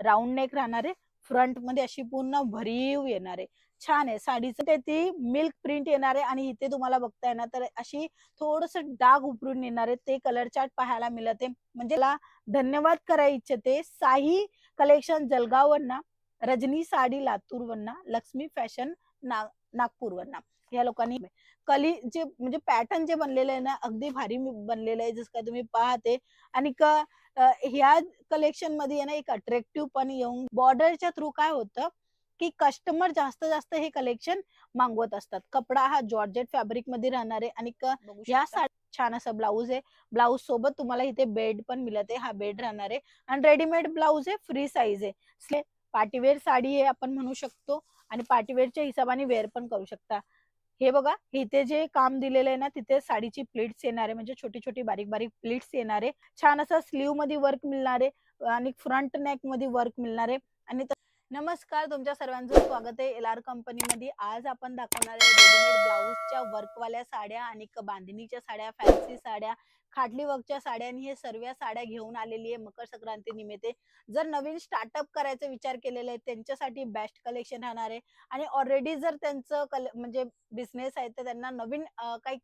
Round neck राहणार आहे, front मध्ये अशी पूर्ण भरीव येणार आहे, छान आहे साडीचं ते ती मिल्क प्रिंट येणार आहे आणि इथे तुम्हाला बघताय ना तर अशी थोडस डाग उभरून येणार आहे, ते कलर चार्ट पाहायला मिळत आहे. म्हणजे मला धन्यवाद करायला इच्छिते साई कलेक्शन जळगाववरना, रजनी साडी लातूरवरना, लक्ष्मी फॅशन नागपूरवरना या लोकांनी कली जे म्हणजे पॅटर्न जे बनलेलं आहे ना अगदी भारी बनलेलं आहे, जसं काय तुम्ही पाहते. आणि ह्या कलेक्शन मध्ये ना एक अट्रॅक्टिव्ह पण येऊन बॉर्डरच्या थ्रू काय होतं की कस्टमर जास्त जास्त हे कलेक्शन मागवत असतात. कपडा हा जॉर्जेट फॅब्रिक मध्ये राहणार आहे आणि या छान असं ब्लाऊज आहे. ब्लाऊज सोबत तुम्हाला इथे बेड पण मिळत आहे, हा बेड राहणार आहे आणि रेडीमेड ब्लाऊज आहे, फ्री साईज आहे. पार्टीवेअर साडी आहे आपण म्हणू शकतो आणि पार्टीवेअरच्या हिशोबाने वेअर पण करू शकता. हे बघा इथे जे काम दिलेलं आहे ना तिथे साडीची प्लीट्स येणार आहे, म्हणजे छोटी छोटी बारीक बारीक प्लीट्स येणार आहे. छान असं स्लीव मध्ये वर्क मिळणार आहे आणि फ्रंट नेक मध्ये वर्क मिळणार आहे. आणि नमस्कार, तुमच्या सर्वांचं स्वागत आहे LR कंपनीमध्ये. आज आपण दाखवणार आहे रेडीमेड ब्लाऊजच्या वर्कवाल्या साड्या आणि बांधणीच्या साड्या, फॅन्सी साड्या, खाटली वर्कच्या साड्या आणि हे सर्व साड्या घेऊन आलेली आहे मकर संक्रांती निमित्त. जर नवीन स्टार्टअप करायचा विचार केलेला आहे त्यांच्यासाठी बेस्ट कलेक्शन राहणार आहे. आणि ऑलरेडी जर त्यांचं म्हणजे बिझनेस आहे तर त्यांना नवीन काही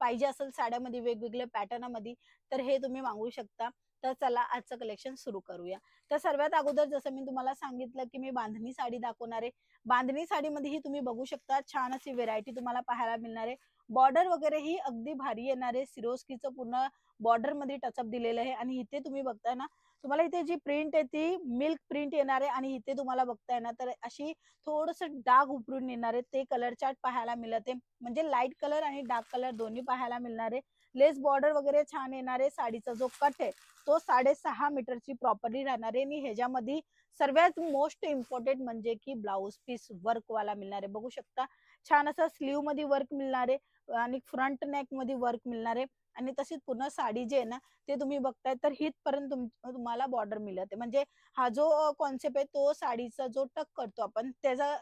पाहिजे असेल साड्यामध्ये वेगवेगळ्या पॅटर्नमध्ये तर हे तुम्ही मागवू शकता. तर चला आजचं कलेक्शन सुरू करूया. तर सर्वात अगोदर जसं मी तुम्हाला सांगितलं की मी बांधणी साडी दाखवणार आहे. बांधणी साडीमध्ये ही तुम्ही बघू शकता छान अशी व्हेरायटी तुम्हाला पाहायला मिळणार आहे. बॉर्डर वगैरे ही अगदी भारी येणार आहे, सिरोस्कीचं पूर्ण बॉर्डर मध्ये टचअप दिलेलं आहे. आणि इथे तुम्ही बघताय ना तुम्हाला इथे जी प्रिंट आहे ती मिल्क प्रिंट येणार आहे आणि इथे तुम्हाला बघताय ना तर अशी थोडस डाग उभरून येणार आहे, ते कलर चार्ट पाहायला मिळते. म्हणजे लाईट कलर आणि डार्क कलर दोन्ही पाहायला मिळणार आहे. लेस बॉर्डर वगैरे छान येणार आहे. साडीचा जो कट आहे तो 6.5 मीटरची प्रॉपर्टी राहणार आहे आणि ह्याच्यामध्ये सर्वात मोस्ट इम्पॉर्टंट म्हणजे की ब्लाऊज पीस वर्क वाला मिळणार आहे. बघू शकता छान असं स्लीव मध्ये वर्क मिळणार आहे आणि फ्रंट नेक मध्ये वर्क मिळणार आहे. आणि तशीच पूर्ण साडी जे आहे ना ते तुम्ही बघताय तर हितपर्यंत तुम्हाला बॉर्डर मिळत आहे. म्हणजे हा जो कॉन्सेप्ट आहे तो साडीचा जो टक करतो आपण त्याचा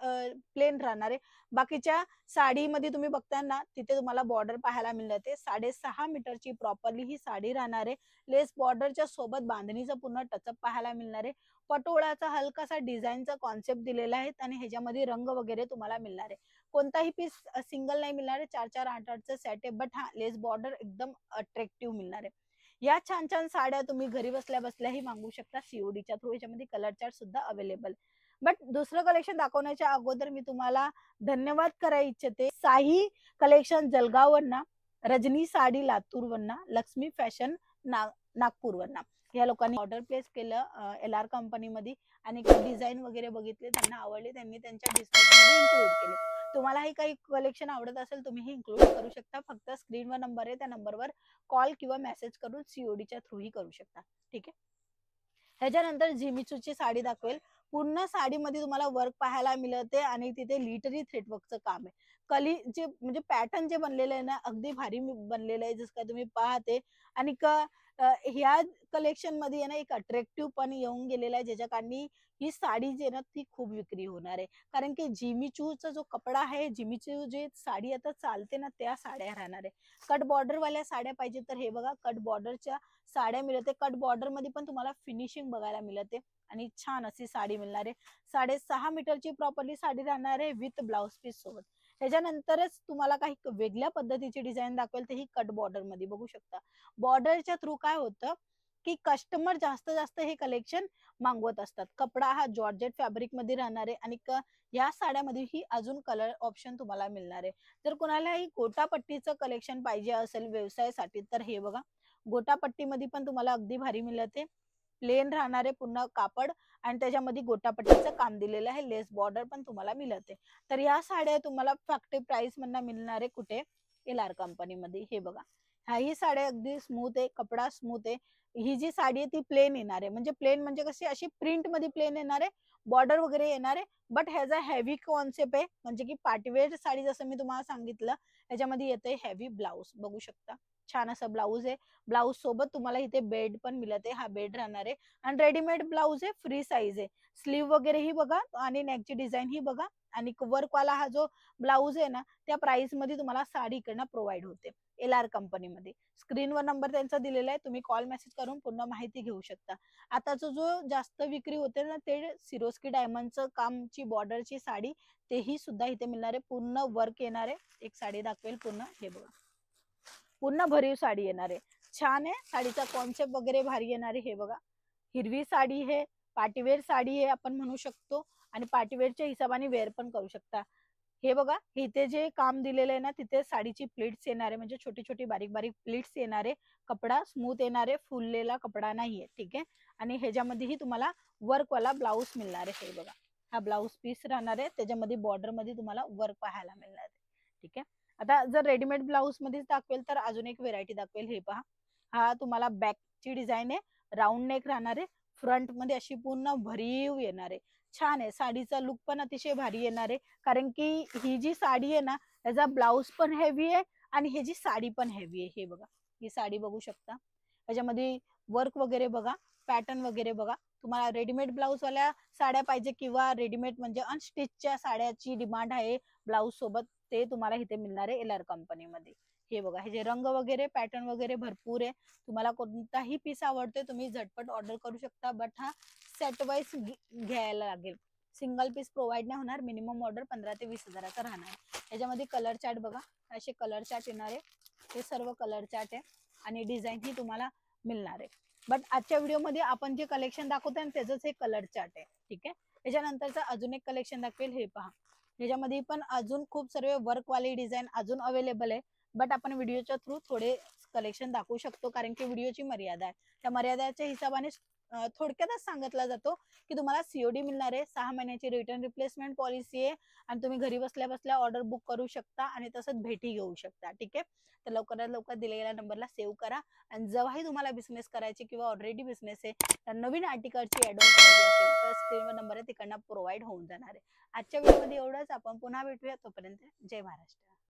प्लेन राहणार आहे. बाकीच्या साडीमध्ये तुम्ही बघताय ना तिथे तुम्हाला बॉर्डर पाहायला मिळत आहे. 6.5 मीटरची प्रॉपरली ही साडी राहणार आहे. लेस बॉर्डरच्या सोबत बांधणीचा पूर्ण टचअप पाहायला मिळणार आहे. पटोळाचा हलकासा डिझाईनचा कॉन्सेप्ट दिलेला आहे आणि ह्याच्यामध्ये रंग वगैरे तुम्हाला मिळणार आहे. कोणताही पीस सिंगल नाही मिळणार आहे, 4-4, 8-8चं सेट आहे. बट हा लेस बॉर्डर एकदम अट्रॅक्टिव्ह मिळणार आहे. या छान छान साड्या तुम्ही घरी बसल्या बसल्याही मागवू शकता सीओडीच्या थ्रू. याच्यामध्ये कलर चार्ट सुद्धा अवेलेबल. बट दुसरं कलेक्शन दाखवण्याच्या अगोदर मी तुम्हाला धन्यवाद करायला इच्छिते साई कलेक्शन जळगाववरना, रजनी साडी लातूरवरना, लक्ष्मी फॅशन नागपूरवरना या लोकांनी ऑर्डर प्लेस केलं LR कंपनीमध्ये आणि डिझाईन वगैरे बघितले, त्यांना आवडले, त्यांनी त्यांच्या डिस्काउंटमध्ये इन्क्लूड केले. तुम्हालाही काही कलेक्शन आवडत असेल तुम्ही इन्क्लूड करू शकता. फक्त स्क्रीनवर नंबर आहे त्या नंबरवर कॉल किंवा मेसेज करून सीओडीच्या थ्रूही करू शकता. ठीक आहे. ह्याच्यानंतर झिमिचूची साडी दाखवेल. पूर्ण साडीमध्ये तुम्हाला वर्क पाहायला मिळते आणि तिथे लिटरी थ्रेडवर्कचं काम आहे. कली जे म्हणजे पॅटर्न जे बनलेलं आहे ना अगदी भारी बनलेलं आहे, जसं काय तुम्ही पाहते. आणि ह्या कलेक्शन मध्ये ना एक अट्रॅक्टिव्ह पण येऊन गेलेला आहे ज्याच्या कारणी ही साडी जी आहे ना ती खूप विक्री होणार आहे. कारण की जिमीचूचा जो कपडा आहे, जिमीचू जे साडी आता चालते ना त्या साड्या राहणार आहे. कट बॉर्डर वाल्या साड्या पाहिजे तर हे बघा कट बॉर्डरच्या साड्या मिळते. कट बॉर्डर मध्ये पण तुम्हाला फिनिशिंग बघायला मिळते आणि छान अशी साडी मिळणार आहे. 6.5 मीटरची प्रॉपरली साडी राहणार आहे विथ ब्लाउज पीस सोबत. ह्याच्यानंतरच तुम्हाला काही वेगळ्या पद्धतीची डिझाईन दाखवेल ते ही कट बॉर्डर मध्ये बघू शकता. बॉर्डरच्या थ्रू काय होतं की कस्टमर जास्त जास्त हे कलेक्शन मागवत असतात. कपडा हा जॉर्जेट फॅब्रिक मध्ये राहणार आहे आणि या साड्यामध्ये ही अजून कलर ऑप्शन तुम्हाला मिळणार आहे. जर कोणालाही गोटापट्टीचं कलेक्शन पाहिजे असेल व्यवसायासाठी तर हे बघा गोटापट्टीमध्ये पण तुम्हाला अगदी भारी मिळते. प्लेन राहणारे पूर्ण कापड आणि त्याच्यामध्ये गोटापट्टीचं काम दिलेलं आहे. लेस बॉर्डर पण तुम्हाला मिळते. तर या साड्या तुम्हाला फॅक्टरी प्राइस मधनं मिळणार आहे कुठे LR कंपनीमध्ये. हे बघा ह्याही साड्या अगदी स्मूथ आहे, कपडा स्मूथ आहे. ही जी साडी आहे ती प्लेन येणार आहे. म्हणजे प्लेन म्हणजे कशी अशी प्रिंट मध्ये प्लेन येणार आहे, बॉर्डर वगैरे येणार आहे. बट ह्याचा हेवी कॉन्सेप्ट आहे, म्हणजे की पार्टीवेअर साडी जसं मी तुम्हाला सांगितलं ह्याच्यामध्ये येते हेवी ब्लाऊज. बघू शकता छान असं ब्लाऊज आहे. ब्लाऊज सोबत तुम्हाला इथे बेड पण मिळते, हा बेड राहणार आहे आणि रेडीमेड ब्लाऊज आहे, फ्री साईज आहे. स्लीव वगैरे ही बघा आणि नेकची डिझाईन ही बघा. आणि वर्क वाला हा जो ब्लाऊज आहे ना त्या प्राइस मध्ये तुम्हाला साडी इकडनं प्रोव्हाइड होते. LR कंपनीमध्ये. स्क्रीनवर नंबर त्यांचा दिलेला आहे, तुम्ही कॉल मेसेज करून पूर्ण माहिती घेऊ शकता. आताचा जो जास्त विक्री होते ना ते सिरोस्की डायमंडचं कामची बॉर्डरची साडी, तेही सुद्धा इथे मिळणार आहे. पूर्ण वर्क येणार आहे. एक साडी दाखवेल पूर्ण, हे बघा पूर्ण भरीव साडी येणार आहे. छान आहे, साडीचा कॉन्सेप्ट वगैरे भारी येणार आहे. हे बघा हिरवी साडी आहे, पार्टीवेअर साडी आहे आपण म्हणू शकतो, आणि पार्टीवेअरच्या हिशोबाने वेअर पण करू शकता. हे बघा इथे जे काम दिलेलं आहे ना तिथे साडीची प्लीट्स येणार आहे, म्हणजे छोटी छोटी बारीक बारीक प्लीट्स येणार आहे. कपडा स्मूथ येणार आहे, फुललेला कपडा नाहीये. ठीक आहे, आणि ह्याच्यामध्येही तुम्हाला वर्कवाला ब्लाऊज मिळणार आहे. हे बघा हा ब्लाऊज पीस राहणार आहे, त्याच्यामध्ये बॉर्डर मध्ये तुम्हाला वर्क पाहायला मिळणार आहे. ठीक आहे, आता जर रेडीमेड ब्लाऊज मध्येच दाखवेल तर अजून एक व्हेरायटी दाखवेल. हे पहा, हा तुम्हाला बॅकची डिझाईन आहे, राऊंड नेक राहणार आहे, फ्रंट मध्ये अशी पूर्ण भरीव येणार आहे. छान आहे, साडीचा लुक पण अतिशय भारी येणार आहे, कारण की ही जी साडी आहे ना त्याचा ब्लाऊज पण हेवी आहे आणि ही जी साडी पण हेवी आहे. हे बघा ही साडी बघू शकता, त्याच्यामध्ये वर्क वगैरे बघा, पॅटर्न वगैरे बघा. तुम्हाला रेडीमेड ब्लाऊज वाल्या साड्या पाहिजे किंवा रेडीमेड म्हणजे अनस्टिचच्या साड्याची डिमांड आहे ब्लाऊज सोबत, ते तुम्हाला इथे मिळणार आहे LR कंपनीमध्ये. हे बघा हे जे रंग वगैरे पॅटर्न वगैरे भरपूर आहे. तुम्हाला कोणताही पीस आवडते तुम्ही झटपट ऑर्डर करू शकता, बट हा सेट वाईज घ्यायला लागेल, सिंगल पीस प्रोव्हाइड नाही होणार. मिनिमम ऑर्डर 15 ते 20 हजाराचा राहणार. याच्यामध्ये कलर चार्ट बघा, असे कलर चार्ट येणार आहे, हे सर्व कलर चार्ट आहे आणि डिझाईन ही तुम्हाला मिळणार आहे. बट आजच्या व्हिडिओमध्ये आपण जे कलेक्शन दाखवतोय त्याचंच हे कलर चार्ट आहे. ठीक आहे, याच्यानंतरचं अजून एक कलेक्शन दाखवेल. हे पहा, ह्याच्यामध्ये पण अजून खूप सर्व वर्कवाले डिझाईन अजून अवेलेबल आहे, बट आपण व्हिडिओच्या थ्रू थोडे कलेक्शन दाखवू शकतो, कारण की व्हिडिओची मर्यादा आहे. त्या मर्यादेच्या हिशोबाने थोडक्यातच सांगितलं जातो की तुम्हाला COD मिळणार आहे, 6 महिन्याची रिटर्न रिप्लेसमेंट पॉलिसी आहे, आणि तुम्ही घरी बसल्या बसल्या ऑर्डर बुक करू शकता आणि तसंच भेटी घेऊ शकता. ठीक आहे, तर लवकरात लवकर दिलेल्या नंबरला सेव्ह करा, आणि जेव्हाही तुम्हाला बिझनेस करायची किंवा ऑलरेडी बिझनेस आहे तर नवीन आर्टिकलची ऍड ऑन करायची असेल तर स्क्रीनवर नंबर आहे तिकडनं प्रोव्हाइड होऊन जाणार आहे. आजच्या व्हिडिओमध्ये एवढंच, आपण पुन्हा भेटूया, तोपर्यंत जय महाराष्ट्र.